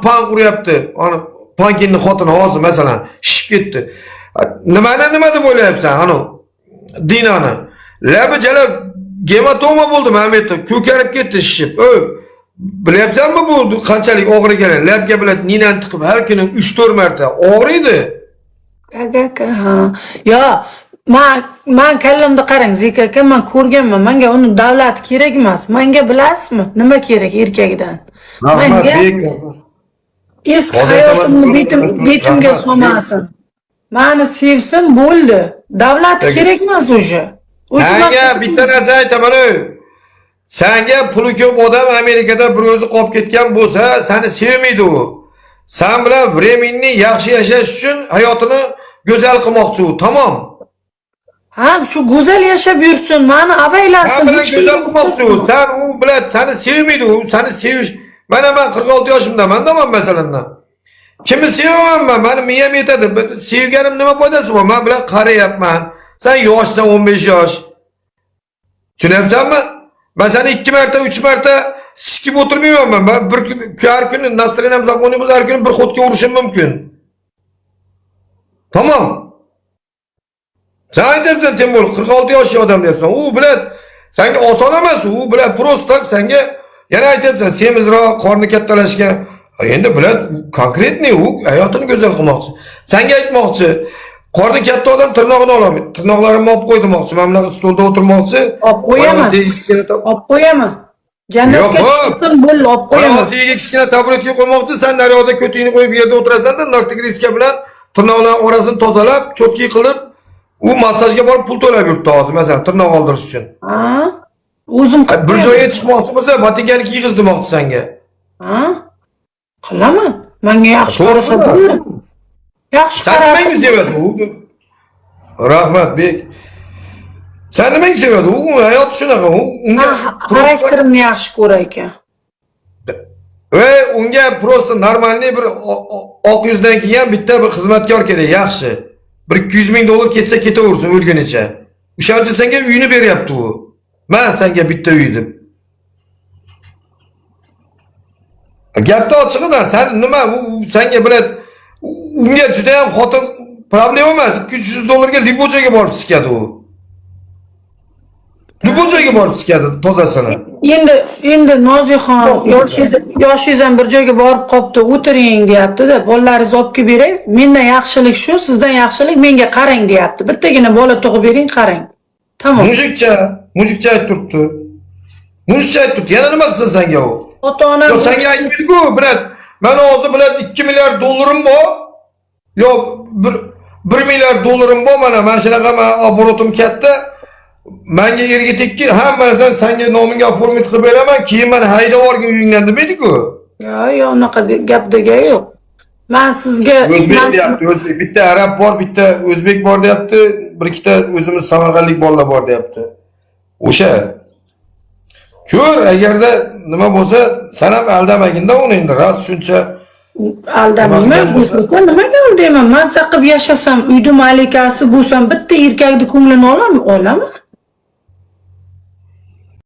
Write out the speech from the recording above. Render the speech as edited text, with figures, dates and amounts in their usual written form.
pan uryapti. Ana pankinni xotini hozir masalan shishib ketdi. Nima deb o'ylayapsan? Ana Dinani. Labi jalab gematoma bo'ldi mana bu yerda. Ko'karib ketdi shishib. Bilyapsanmi bu qanchalik og'ir ekanini? Labga bilan ninani tiqib har kuni 3-4 marta og'riydi. Ha. Yo, men kallamda qarang, Zek aka, men ko'rganman. Menga uni davlat kerak emas. Menga bilasizmi, nima kerak erkakdan? Menga eski hayotimni betimga solmasin. Meni sevsin bo'ldi. Davlat kerak emas o'sha. Senga bitta narsa aytaman. Senga puli ko'p odam Amerikada bir o'zi qolib ketgan bo'lsa, seni sevmaydi u. Sen bilan временni yaxshi yashash uchun hayotini go'zal qilmoqchi u, tamom. Ha, shu go'zal yashab yursin, meni avaylasin. Sen bilan go'zal qilmoqchi u. Sen u bilan seni sevmaydi u, seni sevish. Mana men 46 yoshimdaman-da masalan. Kimni sevaman men? Meni miyam yetadi. Sevganim nima foydasi bor? Men bilan qarayapman. Sen yoshsan 15 yosh. Tushunyapsanmi? Ben seni 2 marta, 3 marta sikib o'tirmayman. Ben har kuni настроением законы bo'lsa har kuni bir xotga urishim mumkin. Tamam. Sen aytyapsan Temur 46 yoshli odam deyapsan. U bilan senga oson emas, u bilan prosta senga yana aytyapsan semizroq, qorni kattalashgan. Endi bilan konkretniy u hayotini go'zal qilmoqchi. Senga aytmoqchi, qorni katta odam tirnog'ini ololmaydi. Tirnoqlarimni olib qo'y demoqchi. Men bunaqa stolda o'tirmoqchi. Olib qo'yaman. Olib qo'yaman. Jannatga chiqsin bo'l, olib qo'yaman. Oltiga kichkina taburetga qo'ymoqchi. Sen daryoda ko'tingni qo'yib yerda o'tirasan-da, noktigriska bilan tirnoqlar orasini tozalab, cho'tki qilib, u massajga borib pul to'lab yuribdi hozir, masalan, tirnoq oldirish uchun. Ha? O'zim bir joyga chiqmoqchi bo'lsa, botinganiki yig'iz demoqchi senga. Ha? Qilaman. Menga yaxshi qarasa bo'ladi. Yaxshi qarasa. Sen nimaga sevadi u? Rahmat bek. Sen nimaga sevadi u? Hayot shunaqa. Unga xarakterimni yaxshi ko'rar ekan. Unga prosta normalniy bir oq yuzdan kelgan bitta bir xizmatkor kerak, yaxshi. Bir 200 ming dollar ketsa ketaversin o'lgunicha. O'shancha senga uyini beryapti u. Men senga bitta uy deb. Gapda ochiqdan sen nima u senga bilan unga juda ham xotin problem emas. 200 dollarga libojaga borib sikadi u. Libojaga borib sikadi tozasini. Endi Nozixon yoshingiz ham bir joyga borib qopti, o'tiring deyapti-da. Bolalaringizni olib kelib beray. Mendan yaxshilik shu, sizdan yaxshilik menga qarang deyapti. Bittagina bola tug'ib bering, qarang. Tamam. Mujikcha aytib turibdi. Mujikcha aytib turibdi. Yana nima qilsin senga u? Ota-ona yo senga aytmaydi-ku, bilat. Men hozir bilat 2 milliard dollarim bor. Yo 1 milliard dollarim bor, mana shunaqa men oborotim katta. Menga yerga tekkir, hammasini senga nomingga oformit qilib beraman, keyin men haydab yuborgan uyingdan demaydi-ku. Yo, unaqa gap degan yo'q. Men sizga o'zbek deyapti, o'zbek. Bitta arab bor, bitta o'zbek bor deyapti, bir ikkita o'zimiz samarqandlik bolalar bor deyapti. O'sha. Ko'r, agarda nima bo'lsa, sen ham aldamagin-da uni endi. Ras shuncha aldamayman. Nimaga aldayman? Mazza qilib yashasam, uyda malikasi bo'lsam, bitta erkakning ko'nglini olaman.